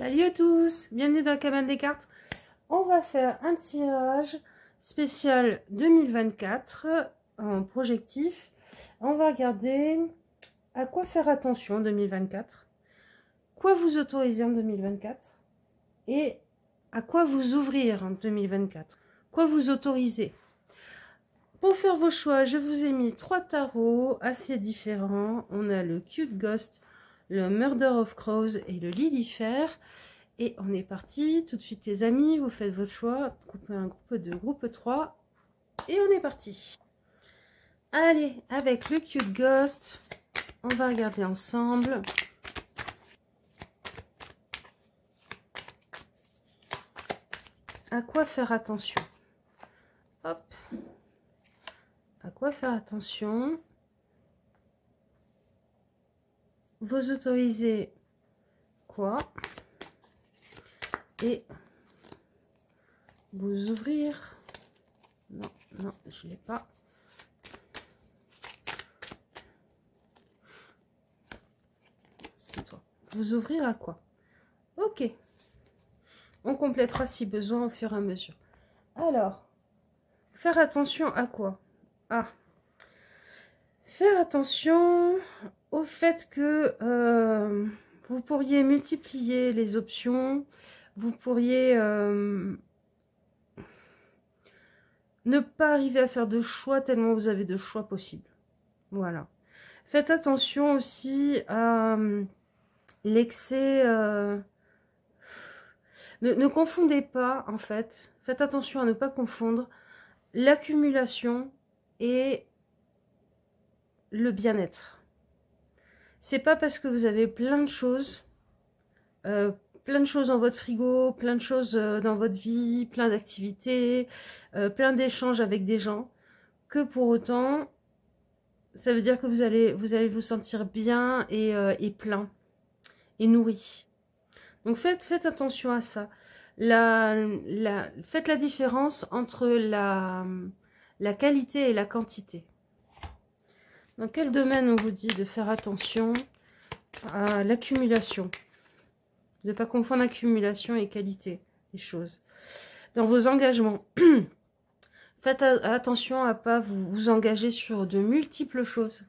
Salut à tous, bienvenue dans la cabane des cartes. On va faire un tirage spécial 2024 en projectif. On va regarder à quoi faire attention en 2024, quoi vous autoriser en 2024 et à quoi vous ouvrir en 2024, quoi vous autoriser. Pour faire vos choix, je vous ai mis 3 tarots assez différents. On a le Cute Ghost, le Murder of Crows et le Lilifer. Et on est parti tout de suite les amis, vous faites votre choix, coupez un groupe 2, groupe 3 et on est parti. Allez, avec le Cute Ghost, on va regarder ensemble. À quoi faire attention? Hop. À quoi faire attention? Vous autorisez quoi? Et vous ouvrir. Non, non, je l'ai pas. C'est toi. Vous ouvrir à quoi? Ok. On complétera si besoin au fur et à mesure. Alors, faire attention à quoi? Ah, faire attention au fait que vous pourriez multiplier les options. Vous pourriez ne pas arriver à faire de choix tellement vous avez de choix possibles. Voilà. Faites attention aussi à l'excès. Ne confondez pas, en fait. Faites attention à ne pas confondre l'accumulation et le bien-être. C'est pas parce que vous avez plein de choses dans votre frigo, plein de choses dans votre vie, plein d'activités, plein d'échanges avec des gens, que pour autant, ça veut dire que vous allez vous sentir bien et plein et nourri. Donc faites attention à ça. Faites la différence entre la qualité et la quantité. Dans quel domaine on vous dit de faire attention à l'accumulation? De ne pas confondre accumulation et qualité des choses. Dans vos engagements, faites attention à ne pas vous engager sur de multiples choses.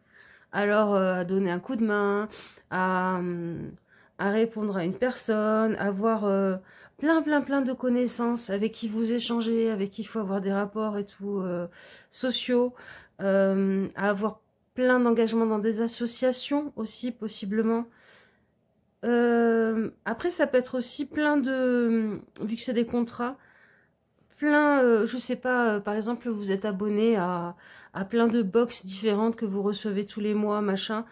Alors, à donner un coup de main, à répondre à une personne, à avoir plein de connaissances avec qui vous échangez, avec qui il faut avoir des rapports et tout, sociaux, à avoir plein d'engagements dans des associations aussi, possiblement. Après, ça peut être aussi plein de... Vu que c'est des contrats, plein, je sais pas, par exemple, vous êtes abonné à plein de box différentes que vous recevez tous les mois, machin.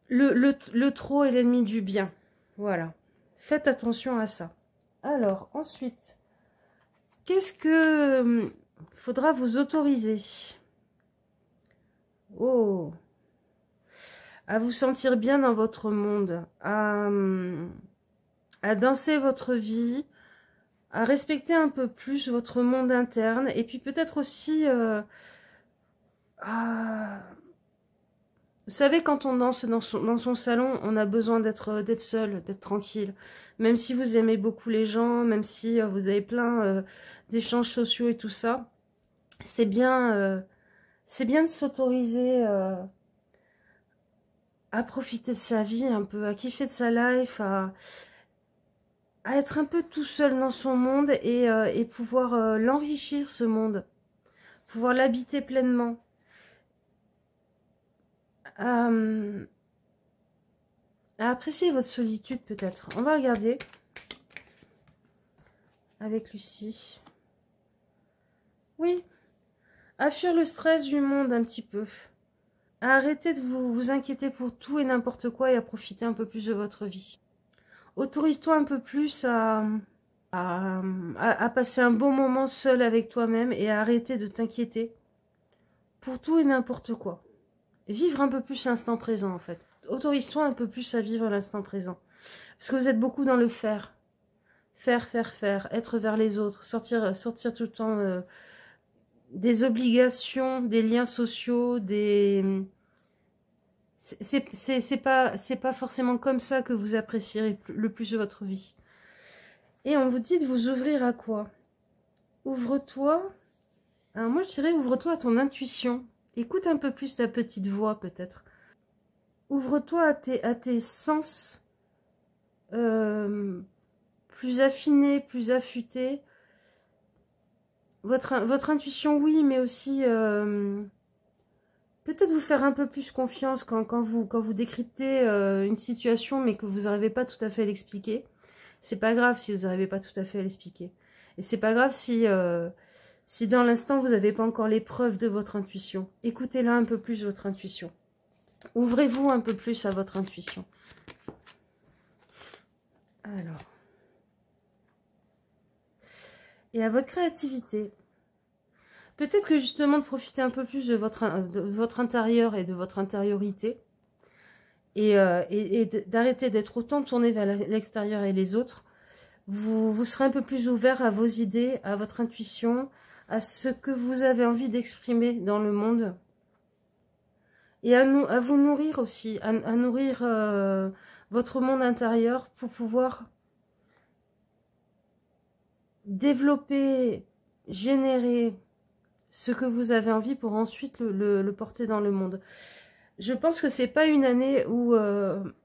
Le trop est l'ennemi du bien. Voilà. Faites attention à ça. Alors, ensuite, qu'est-ce que faudra vous autoriser? Oh, à vous sentir bien dans votre monde, à danser votre vie, à respecter un peu plus votre monde interne, et puis peut-être aussi vous savez, quand on danse dans son salon, on a besoin d'être seul, d'être tranquille. Même si vous aimez beaucoup les gens, même si vous avez plein d'échanges sociaux et tout ça, c'est bien de s'autoriser à profiter de sa vie un peu, à kiffer de sa life, à être un peu tout seul dans son monde et pouvoir l'enrichir, ce monde, pouvoir l'habiter pleinement. À apprécier votre solitude peut-être. On va regarder avec Lucie. Oui, à fuir le stress du monde un petit peu. À arrêter de vous inquiéter pour tout et n'importe quoi et à profiter un peu plus de votre vie. Autorise-toi un peu plus à passer un bon moment seul avec toi-même et à arrêter de t'inquiéter pour tout et n'importe quoi. Vivre un peu plus l'instant présent, en fait. Autorise-toi un peu plus à vivre l'instant présent. Parce que vous êtes beaucoup dans le faire. Faire, être vers les autres, sortir tout le temps des obligations, des liens sociaux, c'est pas forcément comme ça que vous apprécierez le plus de votre vie. Et on vous dit de vous ouvrir à quoi? Ouvre-toi. Alors moi je dirais ouvre-toi à ton intuition. Écoute un peu plus ta petite voix peut-être. Ouvre-toi à tes sens plus affinés, plus affûtés. Votre intuition, oui, mais aussi peut-être vous faire un peu plus confiance quand vous décryptez une situation, mais que vous n'arrivez pas tout à fait à l'expliquer. C'est pas grave si vous n'arrivez pas tout à fait à l'expliquer. Et c'est pas grave si dans l'instant vous n'avez pas encore les preuves de votre intuition. Écoutez-la un peu plus, votre intuition. Ouvrez-vous un peu plus à votre intuition. Alors. Et à votre créativité. Peut-être que justement de profiter un peu plus de votre intérieur et de votre intériorité. Et d'arrêter d'être autant tourné vers l'extérieur et les autres. Vous serez un peu plus ouvert à vos idées, à votre intuition, à ce que vous avez envie d'exprimer dans le monde. Et à vous nourrir aussi, à nourrir votre monde intérieur pour pouvoir développer, générer ce que vous avez envie pour ensuite le porter dans le monde. Je pense que c'est pas une année où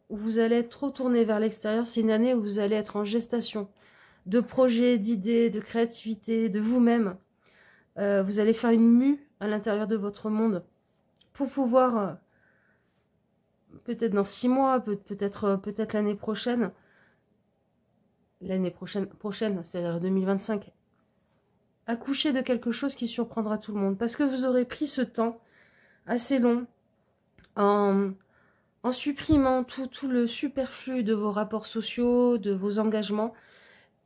vous allez être trop tourné vers l'extérieur, c'est une année où vous allez être en gestation de projets, d'idées, de créativité, de vous-même. Vous allez faire une mue à l'intérieur de votre monde pour pouvoir, peut-être dans 6 mois, peut-être l'année prochaine, c'est-à-dire 2025, accoucher de quelque chose qui surprendra tout le monde. Parce que vous aurez pris ce temps assez long en supprimant tout le superflu de vos rapports sociaux, de vos engagements,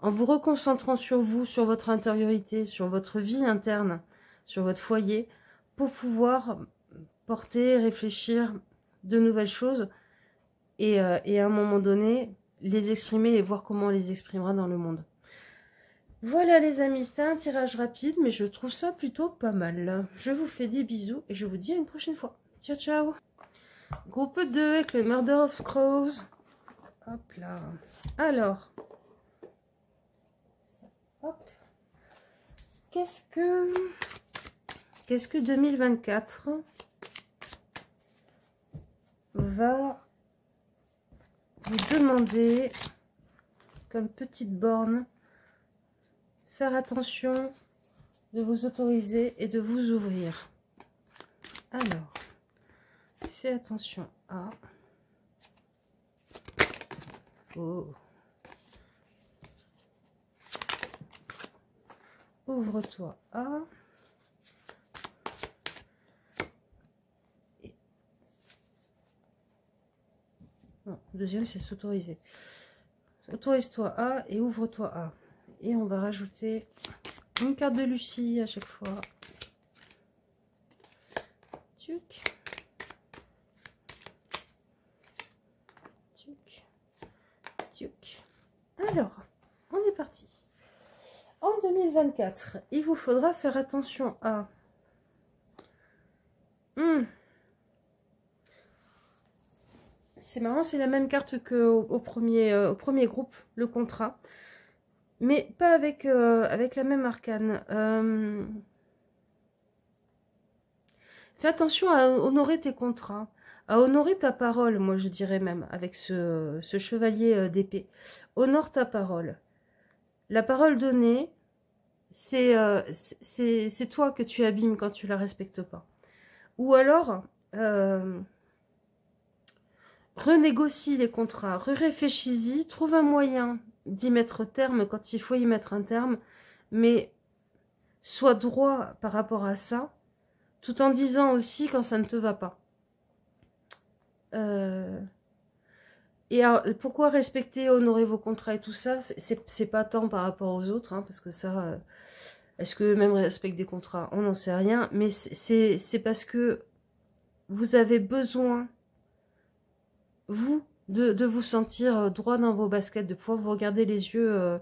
en vous reconcentrant sur vous, sur votre intériorité, sur votre vie interne, sur votre foyer, pour pouvoir porter, réfléchir de nouvelles choses et à un moment donné, les exprimer et voir comment on les exprimera dans le monde. Voilà les amis, c'était un tirage rapide, mais je trouve ça plutôt pas mal. Je vous fais des bisous et je vous dis à une prochaine fois. Ciao, ciao. Groupe 2 avec le Murder of Crows. Hop là. Alors. Hop. Qu'est-ce que 2024 va vous demander comme petite borne? Faire attention, de vous autoriser et de vous ouvrir. Alors, fais attention à... Oh. Ouvre-toi à... Non, deuxième, c'est s'autoriser. Autorise-toi à et ouvre-toi à. Et on va rajouter une carte de Lucie à chaque fois. Tuc. Tuc. Tuc. Alors, on est parti. En 2024, il vous faudra faire attention à... C'est marrant, c'est la même carte qu'au premier groupe, le contrat. Mais pas avec, avec la même arcane. Fais attention à honorer tes contrats. À honorer ta parole, moi je dirais même, avec ce chevalier d'épée. Honore ta parole. La parole donnée, c'est toi que tu abîmes quand tu la respectes pas. Ou alors, renégocie les contrats, réfléchis-y, trouve un moyen d'y mettre terme quand il faut y mettre un terme, mais sois droit par rapport à ça, tout en disant aussi quand ça ne te va pas. Et alors, pourquoi respecter, honorer vos contrats et tout ça, c'est pas tant par rapport aux autres, hein, parce que ça, est-ce que même respectent des contrats, on n'en sait rien, mais c'est parce que vous avez besoin, vous, de vous sentir droit dans vos baskets, de pouvoir vous regarder les yeux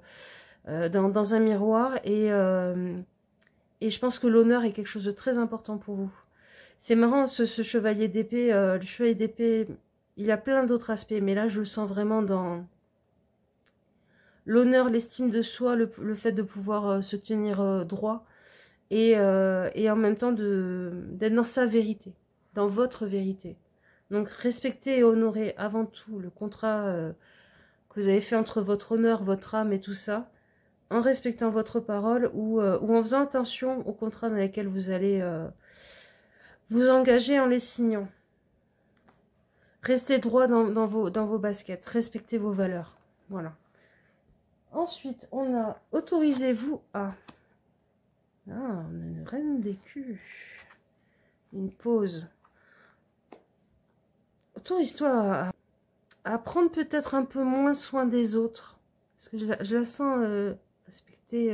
dans un miroir. Et je pense que l'honneur est quelque chose de très important pour vous. C'est marrant, ce chevalier d'épée. Le chevalier d'épée, il a plein d'autres aspects, mais là, je le sens vraiment dans l'honneur, l'estime de soi, le fait de pouvoir se tenir droit et en même temps d'être dans sa vérité, dans votre vérité. Donc, respectez et honorez avant tout le contrat que vous avez fait entre votre honneur, votre âme et tout ça, en respectant votre parole ou en faisant attention aux contrats dans lesquels vous allez vous engager en les signant. Restez droit dans vos baskets, respectez vos valeurs. Voilà. Ensuite, on a autorisez-vous à... Ah, on a une reine d'écus. Une pause. Autorise-toi à prendre peut-être un peu moins soin des autres. Parce que je la sens respecter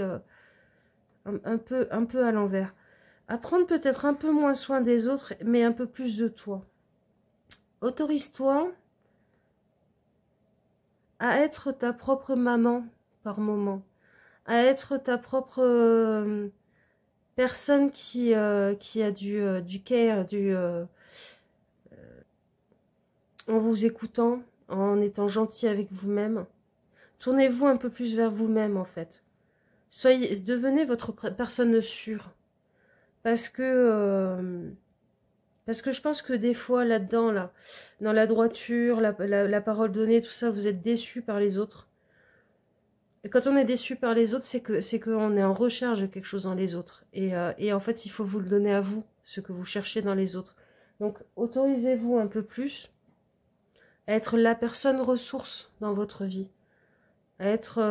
un peu à l'envers. À prendre peut-être un peu moins soin des autres, mais un peu plus de toi. Autorise-toi à être ta propre maman par moment. À être ta propre personne qui a du care, en vous écoutant, en étant gentil avec vous-même. Tournez-vous un peu plus vers vous-même, en fait. Devenez votre personne sûre. Parce que je pense que des fois, là-dedans, là, dans la droiture, la parole donnée, tout ça, vous êtes déçus par les autres. Et quand on est déçu par les autres, c'est qu'on est en recherche de quelque chose dans les autres. Et en fait, il faut vous le donner à vous, ce que vous cherchez dans les autres. Donc, autorisez-vous un peu plus à être la personne ressource dans votre vie. À être...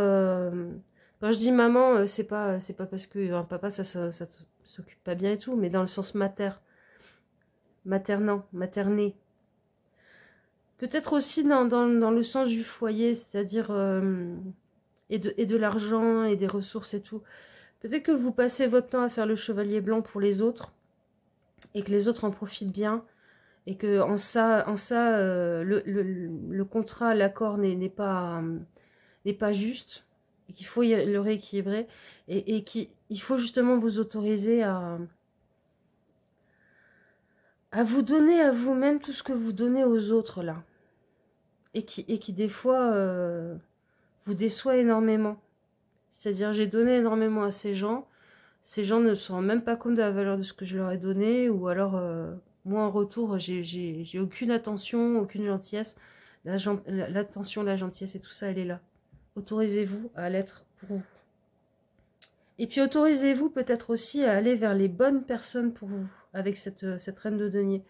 quand je dis maman, c'est pas parce que un papa, ça s'occupe pas bien et tout, mais dans le sens maternant, materné. Peut-être aussi dans le sens du foyer, c'est-à-dire... et de l'argent et des ressources et tout. Peut-être que vous passez votre temps à faire le chevalier blanc pour les autres et que les autres en profitent bien et que en ça le contrat, l'accord n'est pas juste et qu'il faut le rééquilibrer et qu'il faut justement vous autoriser à vous donner à vous-même tout ce que vous donnez aux autres là et qui des fois vous déçoit énormément. C'est-à-dire, j'ai donné énormément à ces gens ne se rendent même pas compte de la valeur de ce que je leur ai donné, ou alors, moi, en retour, j'ai aucune attention, aucune gentillesse. L'attention, la gentillesse et tout ça, elle est là. Autorisez-vous à l'être pour vous. Et puis, autorisez-vous peut-être aussi à aller vers les bonnes personnes pour vous, avec cette reine de denier.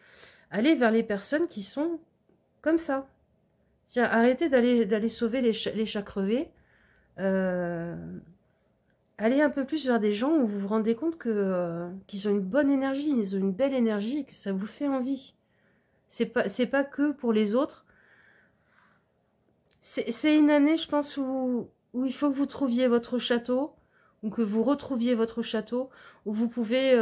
Allez vers les personnes qui sont comme ça. C'est-à-dire, arrêtez d'aller sauver les chats crevés. Allez un peu plus vers des gens où vous vous rendez compte qu'ils ont une bonne énergie, ils ont une belle énergie et que ça vous fait envie. C'est pas que pour les autres. C'est une année, je pense, où il faut que vous trouviez votre château, ou que vous retrouviez votre château, où vous pouvez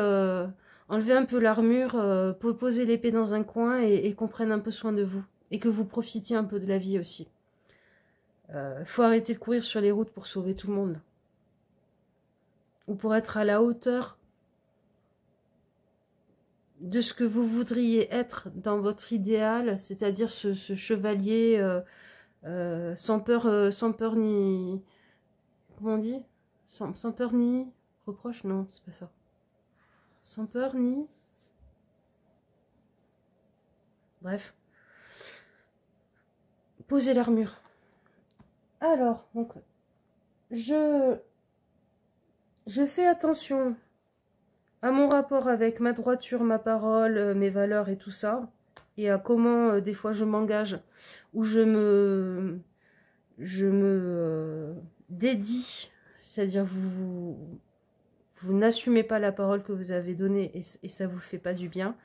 enlever un peu l'armure, poser l'épée dans un coin et qu'on prenne un peu soin de vous. Et que vous profitiez un peu de la vie aussi. Faut arrêter de courir sur les routes pour sauver tout le monde. Ou pour être à la hauteur de ce que vous voudriez être dans votre idéal, c'est-à-dire ce chevalier sans peur ni... Comment on dit sans peur ni... Reproche. Non, c'est pas ça. Sans peur ni... Bref. Posez l'armure. Alors, donc, je fais attention à mon rapport avec ma droiture, ma parole, mes valeurs et tout ça, et à comment des fois je m'engage, ou je me dédie, c'est-à-dire vous n'assumez pas la parole que vous avez donnée et ça vous fait pas du bien,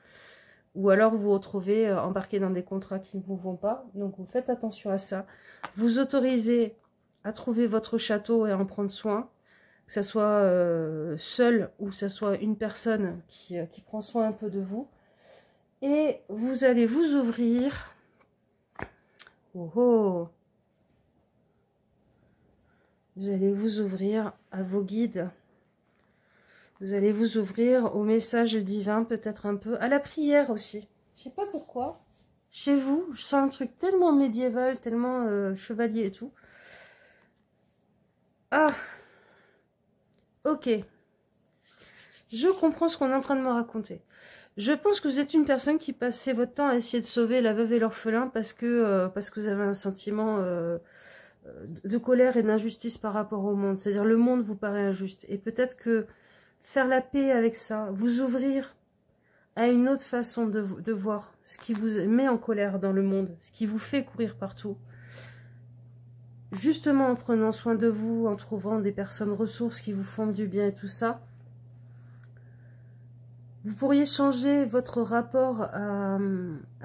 ou alors vous vous retrouvez embarqué dans des contrats qui ne vous vont pas, donc vous faites attention à ça. Vous autorisez à trouver votre château et à en prendre soin, que ça soit seul ou que ça soit une personne qui prend soin un peu de vous. Et vous allez vous ouvrir. Oh oh. Vous allez vous ouvrir à vos guides. Vous allez vous ouvrir au message divin, peut-être un peu, à la prière aussi. Je sais pas pourquoi. Chez vous, je sens un truc tellement médiéval, tellement chevalier et tout. Ah, ok. Je comprends ce qu'on est en train de me raconter. Je pense que vous êtes une personne qui passait votre temps à essayer de sauver la veuve et l'orphelin parce que vous avez un sentiment de colère et d'injustice par rapport au monde. C'est-à-dire le monde vous paraît injuste. Et peut-être que faire la paix avec ça, vous ouvrir à une autre façon de voir ce qui vous met en colère dans le monde, ce qui vous fait courir partout. Justement en prenant soin de vous, en trouvant des personnes ressources qui vous font du bien et tout ça, vous pourriez changer votre rapport à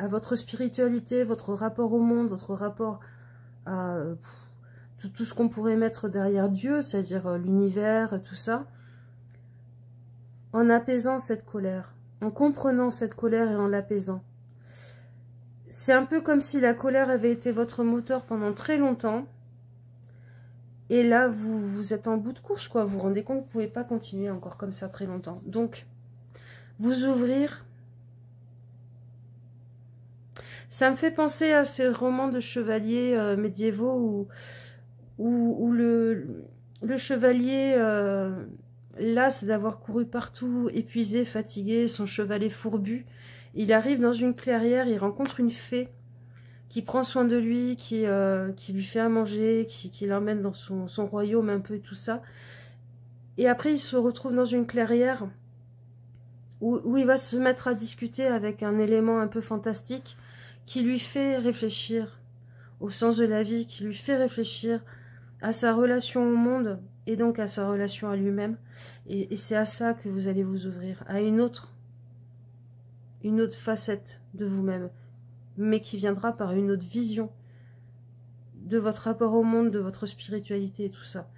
votre spiritualité, votre rapport au monde, votre rapport à tout ce qu'on pourrait mettre derrière Dieu, c'est-à-dire l'univers, tout ça, en apaisant cette colère, en comprenant cette colère et en l'apaisant. C'est un peu comme si la colère avait été votre moteur pendant très longtemps, et là, vous êtes en bout de course, quoi. Vous vous rendez compte que vous ne pouvez pas continuer encore comme ça très longtemps. Donc, vous ouvrir... Ça me fait penser à ces romans de chevaliers médiévaux où le chevalier, las d'avoir couru partout, épuisé, fatigué, son chevalet fourbu, il arrive dans une clairière, il rencontre une fée qui prend soin de lui, qui lui fait à manger, qui l'emmène dans son royaume un peu et tout ça. Et après, il se retrouve dans une clairière où il va se mettre à discuter avec un élément un peu fantastique qui lui fait réfléchir au sens de la vie, qui lui fait réfléchir à sa relation au monde et donc à sa relation à lui-même. Et c'est à ça que vous allez vous ouvrir, à une autre facette de vous-même, mais qui viendra par une autre vision de votre rapport au monde, de votre spiritualité et tout ça.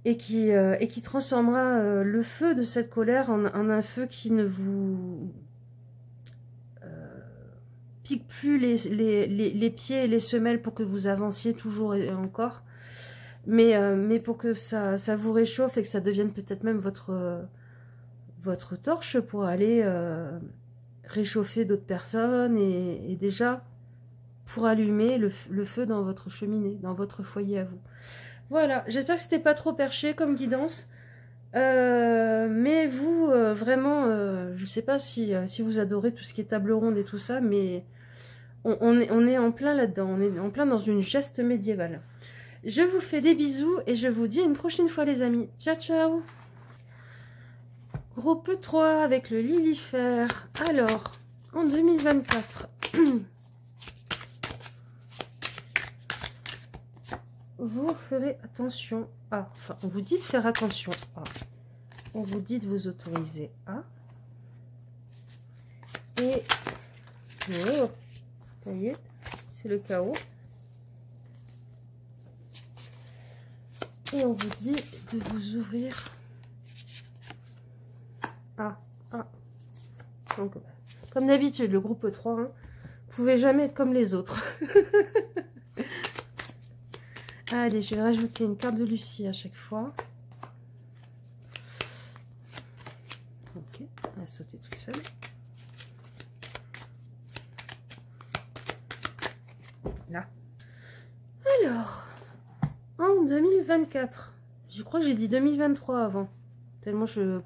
Et qui transformera le feu de cette colère en un feu qui ne vous pique plus les pieds et les semelles pour que vous avanciez toujours et encore, mais pour que ça vous réchauffe et que ça devienne peut-être même votre torche pour aller réchauffer d'autres personnes et déjà pour allumer le feu dans votre cheminée, dans votre foyer à vous. Voilà, j'espère que c'était pas trop perché comme guidance. Mais vous, vraiment, je sais pas si vous adorez tout ce qui est table ronde et tout ça, mais on est en plein là-dedans, on est en plein dans une geste médiévale. Je vous fais des bisous et je vous dis à une prochaine fois les amis. Ciao ciao. Groupe 3 avec le Lilifère. Alors, en 2024, vous ferez attention à... Enfin, on vous dit de faire attention à... On vous dit de vous autoriser à... Et... Oh, ça y est, c'est le chaos. Et on vous dit de vous ouvrir à... Donc, comme d'habitude, le groupe 3, hein, vous pouvez jamais être comme les autres. Allez, je vais rajouter une carte de Lucie à chaque fois. Ok, elle va sauter toute seule. Là. Alors, en 2024, je crois que j'ai dit 2023 avant. Tellement je...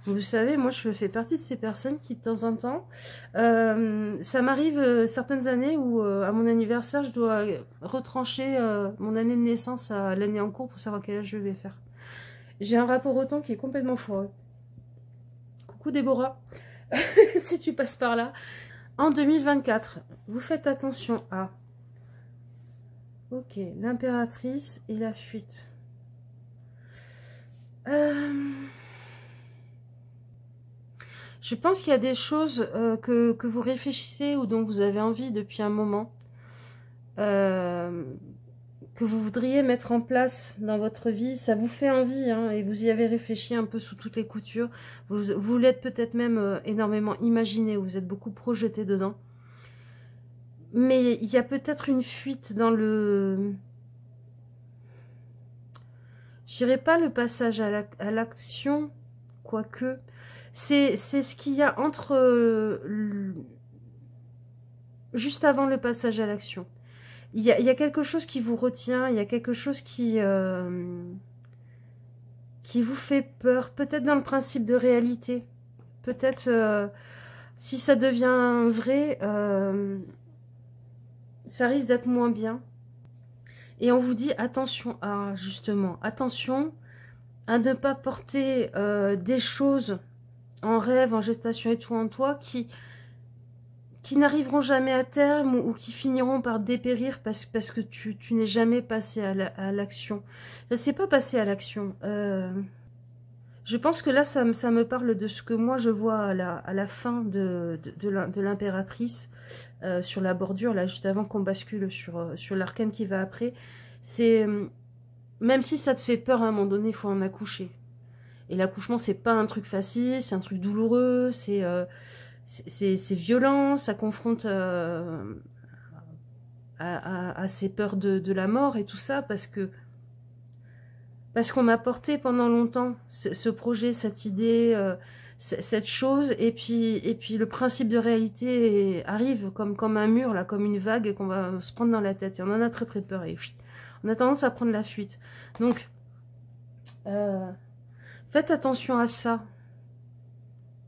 Vous savez, moi je fais partie de ces personnes qui de temps en temps, ça m'arrive certaines années où à mon anniversaire je dois retrancher mon année de naissance à l'année en cours pour savoir quel âge je vais faire. J'ai un rapport au temps qui est complètement foireux. Coucou Déborah, si tu passes par là. En 2024, vous faites attention à... Ok, l'impératrice et la fuite. Je pense qu'il y a des choses que vous réfléchissez ou dont vous avez envie depuis un moment, que vous voudriez mettre en place dans votre vie. Ça vous fait envie, hein, et vous y avez réfléchi un peu sous toutes les coutures. Vous l'êtes peut-être même énormément imaginé, vous êtes beaucoup projeté dedans. Mais il y a peut-être une fuite dans le... Je dirais pas le passage à l'action, quoique. C'est ce qu'il y a entre... juste avant le passage à l'action. Il y a quelque chose qui vous retient, il y a quelque chose qui vous fait peur. Peut-être dans le principe de réalité. Peut-être si ça devient vrai, ça risque d'être moins bien. Et on vous dit attention à, justement, attention à ne pas porter des choses en rêve, en gestation et tout en toi qui n'arriveront jamais à terme ou qui finiront par dépérir parce que tu n'es jamais passé à l'action. C'est pas passé à l'action. Je pense que là, ça me parle de ce que moi je vois à la fin de l'impératrice, sur la bordure, là, juste avant qu'on bascule sur l'arcane qui va après. C'est, même si ça te fait peur à un moment donné, il faut en accoucher. Et l'accouchement, c'est pas un truc facile, c'est un truc douloureux, c'est violent, ça confronte à ces peurs de la mort et tout ça, parce qu'on a porté pendant longtemps ce projet, cette idée, cette chose, et puis le principe de réalité arrive comme un mur, là, comme une vague qu'on va se prendre dans la tête. Et on en a très très peur, et on a tendance à prendre la fuite. Donc, faites attention à ça,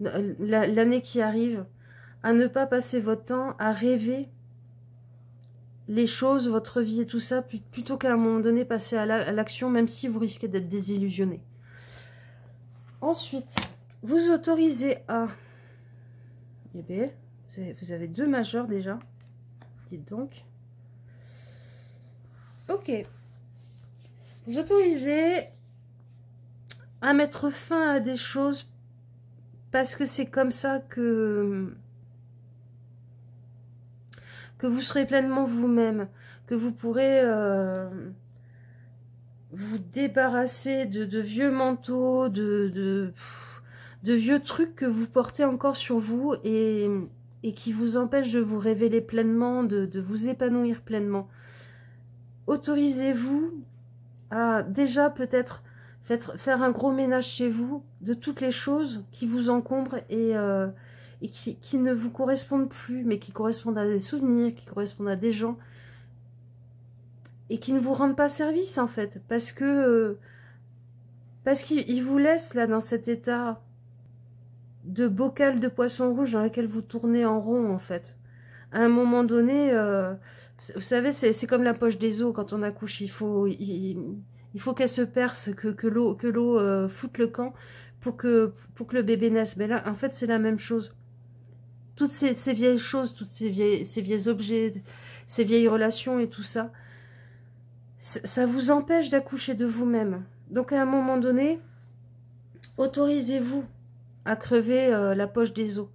l'année qui arrive, à ne pas passer votre temps à rêver les choses, votre vie et tout ça, plutôt qu'à un moment donné passer à l'action, même si vous risquez d'être désillusionné. Ensuite, vous autorisez à... Eh bien, vous avez 2 majeurs déjà. Dites donc. Ok. Vous autorisez à mettre fin à des choses parce que c'est comme ça que vous serez pleinement vous-même, que vous pourrez vous débarrasser de vieux manteaux, de vieux trucs que vous portez encore sur vous et qui vous empêchent de vous révéler pleinement, de vous épanouir pleinement. Autorisez-vous à déjà peut-être faire un gros ménage chez vous de toutes les choses qui vous encombrent et qui ne vous correspondent plus, mais qui correspondent à des souvenirs, qui correspondent à des gens, et qui ne vous rendent pas service, en fait, parce qu'ils vous laissent, là, dans cet état de bocal de poisson rouge dans lequel vous tournez en rond, en fait. À un moment donné, vous savez, c'est comme la poche des os, quand on accouche, il faut qu'elle se perce, que l'eau foute le camp pour que le bébé naisse. Mais là, en fait, c'est la même chose. Toutes ces vieilles choses, ces vieux objets, ces vieilles relations et tout ça, ça vous empêche d'accoucher de vous-même. Donc à un moment donné, autorisez-vous à crever la poche des os,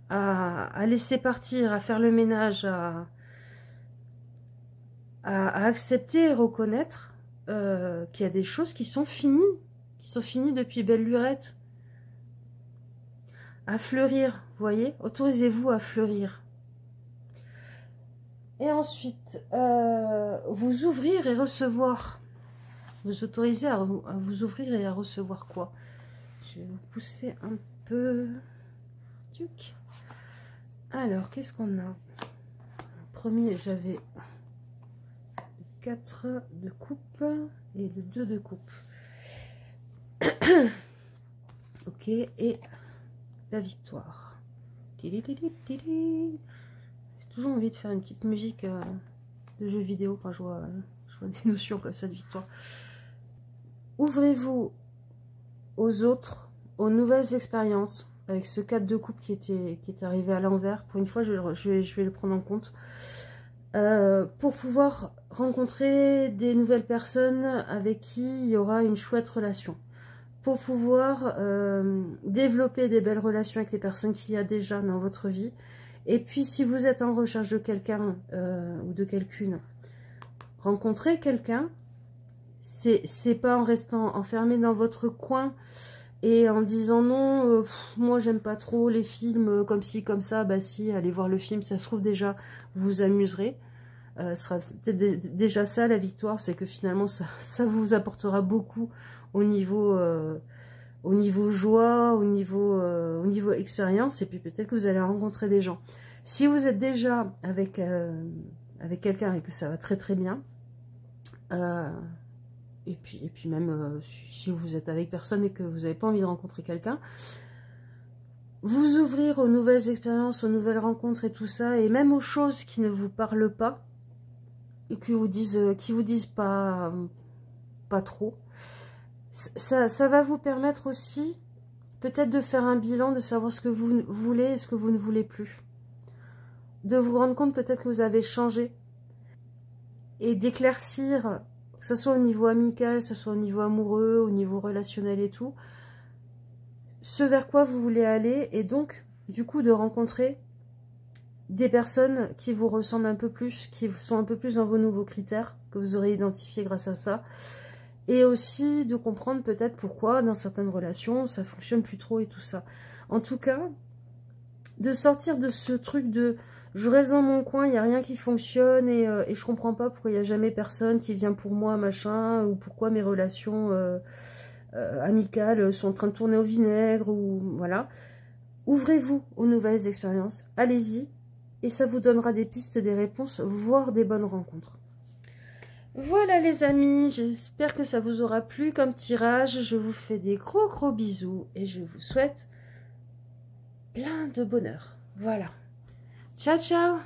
à laisser partir, à faire le ménage, à accepter et reconnaître qu'il y a des choses qui sont finies depuis belle lurette. À fleurir, vous voyez, autorisez-vous à fleurir. Et ensuite, vous ouvrir et recevoir. Vous autorisez à vous ouvrir et à recevoir quoi? Je vais vous pousser un peu. Tuc. Alors, qu'est-ce qu'on a? Premier, j'avais 4 de coupe et le 2 de coupe. Ok, et la victoire. J'ai toujours envie de faire une petite musique de jeu vidéo quand je vois des notions comme ça de victoire. Ouvrez-vous aux autres, aux nouvelles expériences, avec ce 4 de coupe qui est arrivé à l'envers. Pour une fois, je vais le prendre en compte. Pour pouvoir rencontrer des nouvelles personnes avec qui il y aura une chouette relation. Pour pouvoir développer des belles relations avec les personnes qu'il y a déjà dans votre vie. Et puis, si vous êtes en recherche de quelqu'un ou de quelqu'une, rencontrer quelqu'un, c'est pas en restant enfermé dans votre coin et en disant non, moi j'aime pas trop les films comme ci, comme ça, bah si, allez voir le film, ça se trouve déjà, vous vous amuserez. sera peut-être déjà ça la victoire, c'est que finalement ça vous apportera beaucoup au niveau joie, au niveau expérience, et puis peut-être que vous allez rencontrer des gens. Si vous êtes déjà avec quelqu'un et que ça va très très bien, et puis même si vous êtes avec personne et que vous n'avez pas envie de rencontrer quelqu'un, vous ouvrir aux nouvelles expériences, aux nouvelles rencontres et tout ça, et même aux choses qui ne vous parlent pas, et qui vous disent pas trop, ça va vous permettre aussi peut-être de faire un bilan, de savoir ce que vous voulez et ce que vous ne voulez plus. De vous rendre compte peut-être que vous avez changé, et d'éclaircir, que ce soit au niveau amical, que ce soit au niveau amoureux, au niveau relationnel et tout, ce vers quoi vous voulez aller, et donc, du coup, de rencontrer des personnes qui vous ressemblent un peu plus, qui sont un peu plus dans vos nouveaux critères, que vous aurez identifiés grâce à ça, et aussi de comprendre peut-être pourquoi, dans certaines relations, ça fonctionne plus trop et tout ça. En tout cas, de sortir de ce truc de « je reste dans mon coin, il n'y a rien qui fonctionne, et je comprends pas pourquoi il n'y a jamais personne qui vient pour moi, machin, ou pourquoi mes relations... amicales sont en train de tourner au vinaigre, ou voilà. » Ouvrez-vous aux nouvelles expériences, allez-y, et ça vous donnera des pistes, des réponses, voire des bonnes rencontres. Voilà les amis, j'espère que ça vous aura plu comme tirage. Je vous fais des gros bisous et je vous souhaite plein de bonheur. Voilà. Ciao ciao.